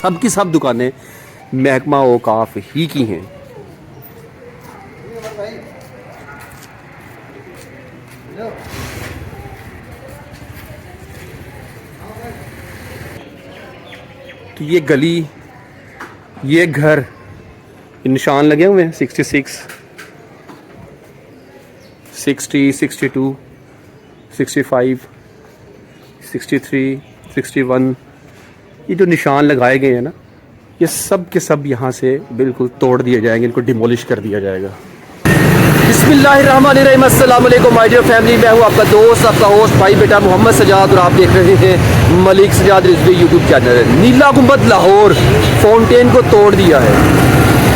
सब की सब दुकानें महकमा औकाफ ही की हैं। तो ये गली, ये घर, निशान लगे हुए हैं 66, 60, 62, 65, 63, 61, ये जो निशान लगाए गए हैं ना, ये सब के सब यहाँ से बिल्कुल तोड़ दिए जाएंगे, इनको डिमोलिश कर दिया जाएगा। बिस्मिल्लाहिर्रहमानिर्रहीम, अस्सलाम वालेकुम माय डियर फैमिली। मैं हूँ आपका दोस्त, आपका होस्ट भाई बेटा मोहम्मद सजाद और आप देख रहे हैं मलिक सजाद रिजवी यूट्यूब चैनल। नीला गुंबद लाहौर फाउंटेन को तोड़ दिया है।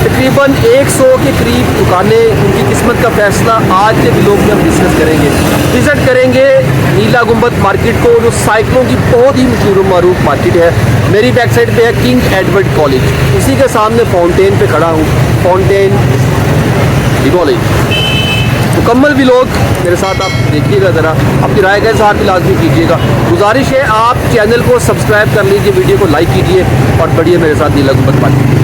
तकरीबन 100 के करीब दुकानें, उनकी किस्मत का फैसला आज के व्लॉग में हम डिस्कस करेंगे। विज़िट करेंगे नीला गुंबद मार्केट को, जो साइकिलों की बहुत ही मशहूर मारूफ मार्केट है। मेरी बैक साइड पे है किंग एडवर्ड कॉलेज, इसी के सामने फाउंटेन पे खड़ा हूँ, फाउंटेन डिमोलिश। मुकम्मल व्लॉग मेरे साथ आप देखिएगा, ज़रा अपनी राय के साथ भी लाजमी कीजिएगा। गुजारिश है आप चैनल को सब्सक्राइब कर लीजिए, वीडियो को लाइक कीजिए और बढ़िए मेरे साथ नीला गुंबद मार्केट कीजिए।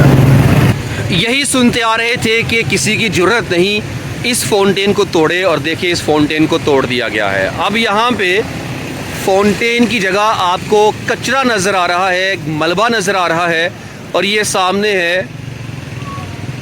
यही सुनते आ रहे थे कि किसी की ज़रूरत नहीं इस फाउंटेन को तोड़े, और देखिए इस फाउंटेन को तोड़ दिया गया है। अब यहाँ पे फाउंटेन की जगह आपको कचरा नज़र आ रहा है, मलबा नज़र आ रहा है, और ये सामने है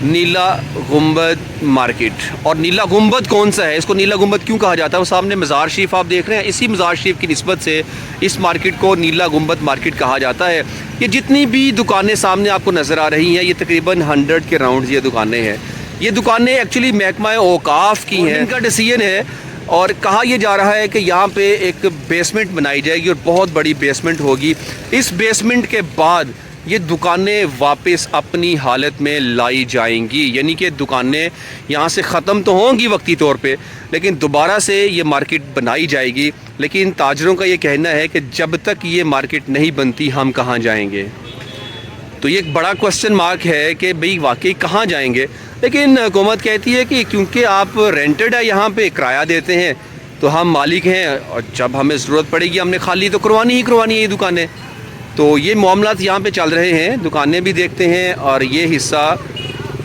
नीला गुंबद मार्केट। और नीला गुंबद कौन सा है, इसको नीला गुंबद क्यों कहा जाता है? वो सामने मज़ार शरीफ आप देख रहे हैं, इसी मज़ार शरीफ की निस्बत से इस मार्केट को नीला गुंबद मार्केट कहा जाता है। ये जितनी भी दुकानें सामने आपको नज़र आ रही हैं, ये तकरीबन 100 के राउंड ये दुकानें हैं। ये दुकानें एक्चुअली महकमा औकाफ की हैं, इनका डिसीजन है। और कहा यह जा रहा है कि यहाँ पे एक बेसमेंट बनाई जाएगी और बहुत बड़ी बेसमेंट होगी। इस बेसमेंट के बाद ये दुकानें वापस अपनी हालत में लाई जाएंगी, यानी कि दुकानें यहाँ से ख़त्म तो होंगी वक्ती तौर पे, लेकिन दोबारा से ये मार्केट बनाई जाएगी। लेकिन ताजरों का ये कहना है कि जब तक ये मार्केट नहीं बनती हम कहाँ जाएंगे। तो ये एक बड़ा क्वेश्चन मार्क है कि भाई वाकई कहाँ जाएंगे। लेकिन हुकूमत कहती है कि क्योंकि आप रेंटेड है, यहाँ पे किराया देते हैं, तो हम मालिक हैं और जब हमें ज़रूरत पड़ेगी हमने खाली तो करवानी ही करवानी है ये दुकानें। तो ये मामलात यहाँ पे चल रहे हैं। दुकानें भी देखते हैं, और ये हिस्सा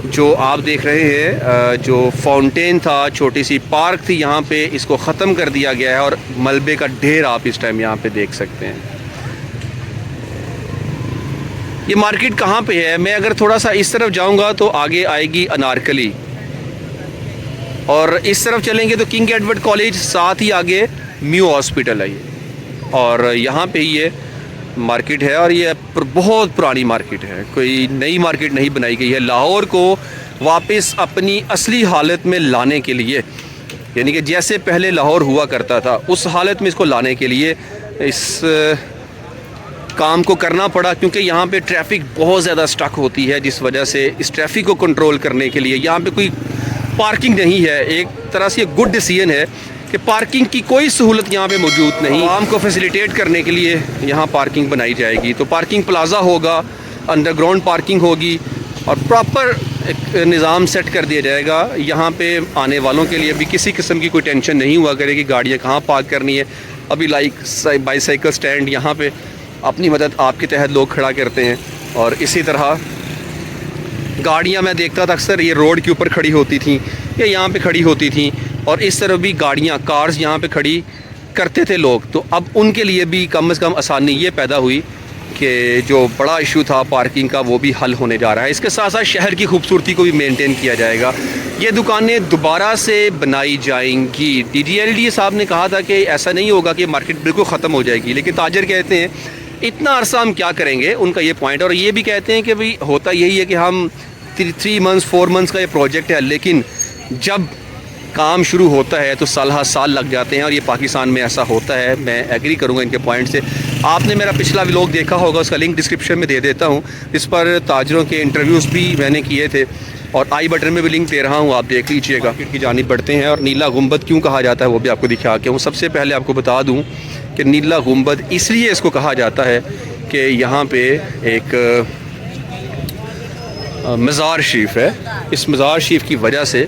जो आप देख रहे हैं, जो फाउंटेन था, छोटी सी पार्क थी यहाँ पे, इसको ख़त्म कर दिया गया है और मलबे का ढेर आप इस टाइम यहाँ पे देख सकते हैं। ये मार्केट कहाँ पे है? मैं अगर थोड़ा सा इस तरफ जाऊँगा तो आगे आएगी अनारकली, और इस तरफ चलेंगे तो किंग एडवर्ड कॉलेज, साथ ही आगे म्यू हॉस्पिटल है ये, और यहाँ पे ये मार्केट है। और ये बहुत पुरानी मार्केट है, कोई नई मार्केट नहीं बनाई गई है। लाहौर को वापस अपनी असली हालत में लाने के लिए, यानी कि जैसे पहले लाहौर हुआ करता था उस हालत में इसको लाने के लिए इस काम को करना पड़ा, क्योंकि यहाँ पे ट्रैफिक बहुत ज़्यादा स्टक होती है, जिस वजह से इस ट्रैफिक को कंट्रोल करने के लिए यहाँ पे कोई पार्किंग नहीं है। एक तरह से ये गुड डिसीजन है कि पार्किंग की कोई सहूलत यहाँ पे मौजूद नहीं। आवाम को फैसिलिटेट करने के लिए यहाँ पार्किंग बनाई जाएगी। तो पार्किंग प्लाज़ा होगा, अंडरग्राउंड पार्किंग होगी, और प्रॉपर एक निज़ाम सेट कर दिया जाएगा। यहाँ पे आने वालों के लिए भी किसी किस्म की कोई टेंशन नहीं हुआ करेगी गाड़ियाँ कहाँ पार्क करनी है। अभी लाइक बाईसाइकिल स्टैंड यहाँ पे अपनी मदद आपके तहत लोग खड़ा करते हैं, और इसी तरह गाड़ियाँ मैं देखता था अक्सर ये रोड के ऊपर खड़ी होती थी या यहाँ पे खड़ी होती थी, और इस तरह भी गाड़ियाँ, कार्स यहाँ पे खड़ी करते थे लोग। तो अब उनके लिए भी कम से कम आसानी ये पैदा हुई कि जो बड़ा इशू था पार्किंग का वो भी हल होने जा रहा है। इसके साथ साथ शहर की खूबसूरती को भी मेंटेन किया जाएगा। ये दुकानें दोबारा से बनाई जाएंगी। DGLD साहब ने कहा था कि ऐसा नहीं होगा कि मार्केट बिल्कुल ख़त्म हो जाएगी, लेकिन ताजर कहते हैं इतना अरसा हम क्या करेंगे, उनका ये पॉइंट। और ये भी कहते हैं कि भाई होता यही है कि हम 3 मंथ्स 4 मंथ्स का ये प्रोजेक्ट है, लेकिन जब काम शुरू होता है तो साल लग जाते हैं, और ये पाकिस्तान में ऐसा होता है। मैं एग्री करूँगा इनके पॉइंट से। आपने मेरा पिछला व्लॉग देखा होगा, उसका लिंक डिस्क्रिप्शन में दे देता हूँ। इस पर ताजरों के इंटरव्यूज़ भी मैंने किए थे, और आई बटन में भी लिंक दे रहा हूँ, आप देख लीजिएगा। की जानिब बढ़ते हैं, और नीला गुंबद क्यों कहा जाता है वो भी आपको दिखा के हूँ। सबसे पहले आपको बता दूँ कि नीला गुंबद इसलिए इसको कहा जाता है कि यहाँ पे एक मज़ार शरीफ है। इस मज़ार शरीफ की वजह से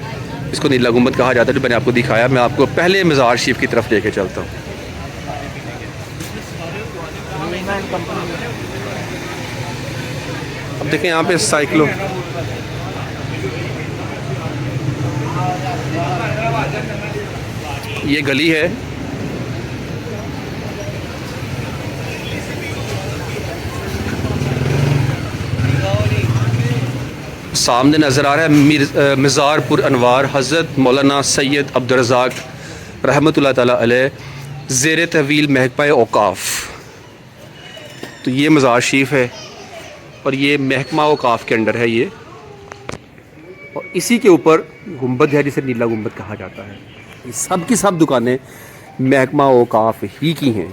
इसको नीला गुंबद कहा जाता है, जो मैंने आपको दिखाया। मैं आपको पहले मज़ार शरीफ की तरफ लेके चलता हूँ। देखें यहाँ पे साइकिलों, ये गली है, सामने नज़र आ रहा है मिज़ारपुर अनवार हज़रत मौलाना सैयद अब्दुल रज़ाक रहमतुल्लाह ताला अलैह ज़ेर तहवील महकमा औकाफ़। तो ये मज़ार शरीफ है और ये महकमा औकाफ़ के अंडर है ये, और इसी के ऊपर गुंबद है जिसे नीला गुंबद कहा जाता है। ये सब की सब दुकानें महकमा औकाफ़ ही की हैं।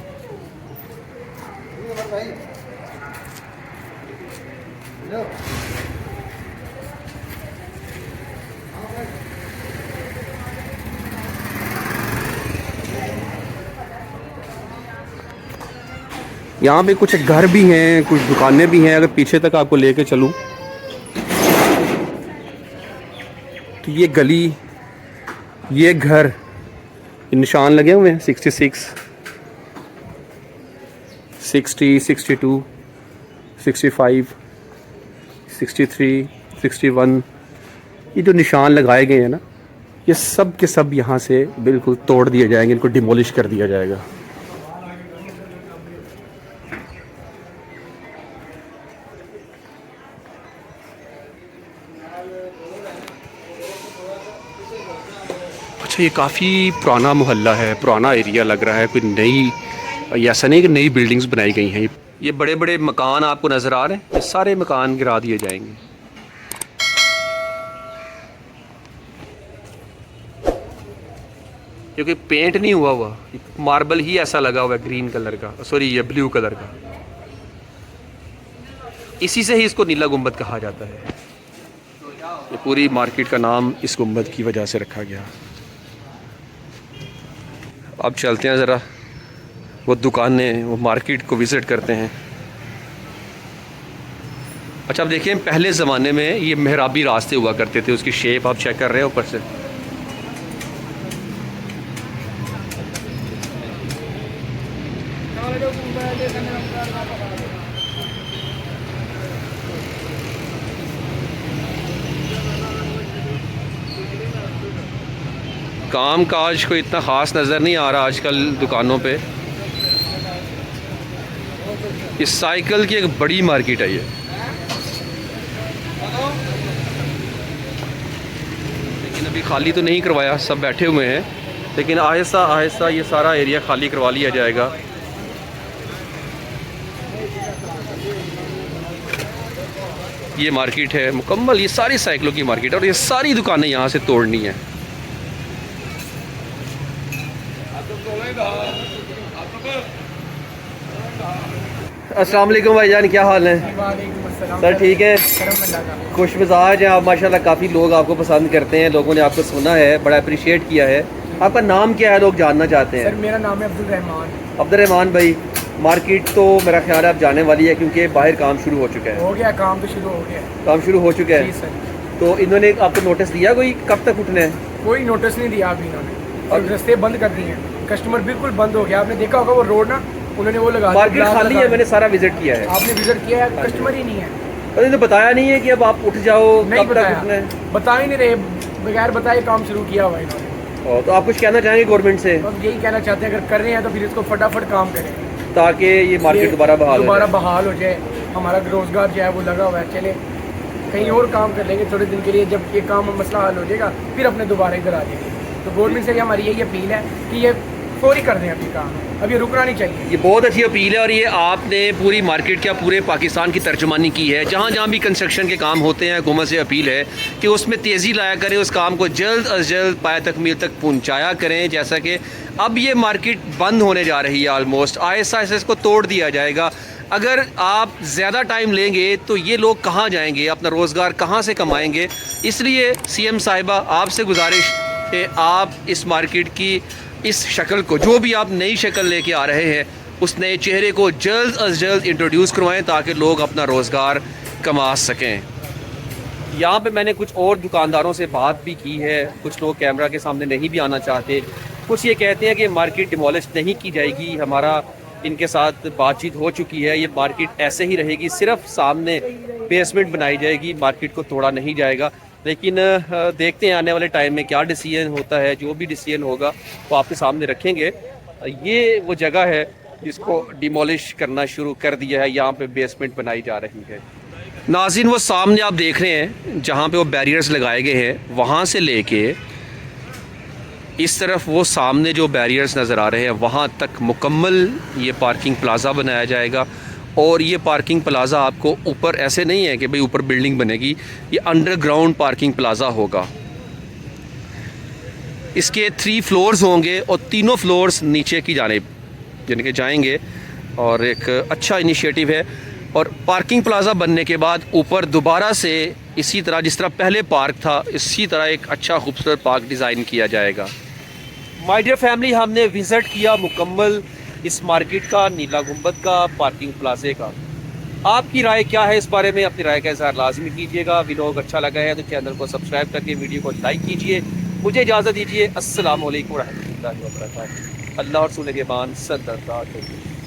यहाँ पे कुछ घर भी हैं, कुछ दुकानें भी हैं। अगर पीछे तक आपको लेके चलूँ तो ये गली, ये घर, ये निशान लगे हुए हैं 66, 60, 62, 65, 63, 61, ये जो निशान लगाए गए हैं ना, ये सब के सब यहाँ से बिल्कुल तोड़ दिए जाएंगे, इनको डिमोलिश कर दिया जाएगा। अच्छा, ये काफ़ी पुराना मोहल्ला है, पुराना एरिया लग रहा है, कोई नई, ऐसा नहीं कि नई बिल्डिंग्स बनाई गई हैं। ये बड़े बड़े मकान आपको नज़र आ रहे हैं, ये सारे मकान गिरा दिए जाएंगे। क्योंकि पेंट नहीं हुआ हुआ, मार्बल ही ऐसा लगा हुआ है ग्रीन कलर का, सॉरी ये ब्लू कलर का, इसी से ही इसको नीला गुंबद कहा जाता है। ये पूरी मार्केट का नाम इस गुंबद की वजह से रखा गया। अब चलते हैं ज़रा वो दुकानें, वो मार्केट को विज़िट करते हैं। अच्छा, अब देखिए पहले ज़माने में ये मेहराबी रास्ते हुआ करते थे, उसकी शेप आप चेक कर रहे हैं ऊपर से। काम काज को इतना ख़ास नज़र नहीं आ रहा आजकल दुकानों पे। इस साइकिल की एक बड़ी मार्केट है ये। लेकिन अभी खाली तो नहीं करवाया, सब बैठे हुए हैं, लेकिन आहिस्ता आहिस्ता ये सारा एरिया खाली करवा लिया जाएगा। ये मार्केट है मुकम्मल, ये सारी साइकिलों की मार्केट है और ये सारी दुकानें यहाँ से तोड़नी है। अस्सलाम वालेकुम भाईजान, क्या हाल है? सर ठीक है, खुश मिजाज हैं आप माशाल्लाह। काफ़ी लोग आपको पसंद करते हैं, लोगों ने आपको सुना है, बड़ा अप्रिशिएट किया है। आपका नाम क्या है, लोग जानना चाहते हैं? सर मेरा नाम है अब्दुल रहमान। अब्दुल रहमान भाई, मार्केट तो मेरा ख्याल है आप जाने वाली है, क्योंकि बाहर काम शुरू हो चुका है। हो गया काम तो शुरू हो गया। काम शुरू हो चुका है सर। तो इन्होंने आपको नोटिस दिया कोई, कब तक उठना है? कोई नोटिस नहीं दिया अभी इन्होंने, और रास्ते बंद कर दिए हैं, कस्टमर बिल्कुल बंद हो गया। आपने देखा होगा वो रोड ना, उन्होंने वो लगा, मार्केट खाली है, मैंने सारा विजिट किया है। आपने विजिट किया है, कस्टमर ही नहीं है। उन्होंने तो बताया नहीं है कि अब आप उठ जाओ, नहीं कब तक उठना है? बता ही नहीं रहे, बगैर बताए काम शुरू किया हुआ इन्होंने। तो आप कुछ कहना चाहेंगे गवर्नमेंट से? हम यही कहना चाहते हैं, अगर कर रहे हैं तो फिर इसको फटाफट काम करें ताकि ये मार्केट दोबारा बहाल हो जाए, हमारा रोजगार जो है वो लगा हुआ है, चले कहीं और काम कर लेंगे थोड़े दिन के लिए। जब ये काम मसला हल हो जाएगा फिर अपने दोबारा इधर आ जाएंगे। तो गवर्नमेंट से हमारी यही अपील है कि ये फौरी कर दें अभी काम, अब ये रुकना नहीं चाहिए। ये बहुत अच्छी अपील है और ये आपने पूरी मार्केट क्या पूरे पाकिस्तान की तर्जुमानी की है। जहाँ जहाँ भी कंस्ट्रक्शन के काम होते हैं, हुकूमत से अपील है कि उसमें तेज़ी लाया करें, उस काम को जल्द अज जल्द पाए तकमील तक पहुँचाया करें। जैसा कि अब ये मार्केट बंद होने जा रही है ऑलमोस्ट, आहिस्ता आहिस्ता इसको तोड़ दिया जाएगा। अगर आप ज़्यादा टाइम लेंगे तो ये लोग कहाँ जाएंगे, अपना रोज़गार कहाँ से कमाएंगे? इसलिए सीएम साहिबा आपसे गुजारिश कि आप इस मार्केट की इस शक्ल को, जो भी आप नई शक्ल लेके आ रहे हैं, उस नए चेहरे को जल्द अज जल्द इंट्रोड्यूस करवाएं ताकि लोग अपना रोज़गार कमा सकें। यहाँ पे मैंने कुछ और दुकानदारों से बात भी की है। कुछ लोग कैमरा के सामने नहीं भी आना चाहते, कुछ ये कहते हैं कि मार्केट डिमोलिश नहीं की जाएगी, हमारा इनके साथ बातचीत हो चुकी है। ये मार्केट ऐसे ही रहेगी, सिर्फ सामने बेसमेंट बनाई जाएगी, मार्केट को तोड़ा नहीं जाएगा। लेकिन देखते हैं आने वाले टाइम में क्या डिसीजन होता है। जो भी डिसीजन होगा वो आपके सामने रखेंगे। ये वो जगह है जिसको डिमोलिश करना शुरू कर दिया है, यहाँ पे बेसमेंट बनाई जा रही है। नाज़रीन, वो सामने आप देख रहे हैं जहाँ पे वो बैरियर्स लगाए गए हैं, वहाँ से लेके इस तरफ वो सामने जो बैरियर्स नज़र आ रहे हैं वहाँ तक मुकम्मल ये पार्किंग प्लाज़ा बनाया जाएगा। और ये पार्किंग प्लाज़ा आपको ऊपर ऐसे नहीं है कि भाई ऊपर बिल्डिंग बनेगी, ये अंडरग्राउंड पार्किंग प्लाज़ा होगा। इसके 3 फ्लोर्स होंगे और तीनों फ्लोर्स नीचे की जानिब यानी कि जाएंगे। और एक अच्छा इनिशिएटिव है। और पार्किंग प्लाज़ा बनने के बाद ऊपर दोबारा से इसी तरह जिस तरह पहले पार्क था, इसी तरह एक अच्छा खूबसूरत पार्क डिज़ाइन किया जाएगा। माय डियर फैमिली, हमने विज़िट किया मुकम्मल इस मार्केट का, नीला गुंबद का, पार्किंग प्लाज़े का। आपकी राय क्या है इस बारे में? अपनी राय का इज़हार लाजमी कीजिएगा। व्लॉग अच्छा लगा है तो चैनल को सब्सक्राइब करके वीडियो को लाइक कीजिए। मुझे इजाज़त दीजिए। अस्सलाम वालेकुम रहमतुल्लाहि व बरकातहू। अल्लाह और रसूल के मान सल्लल्लाहु अलैहि वसल्लम।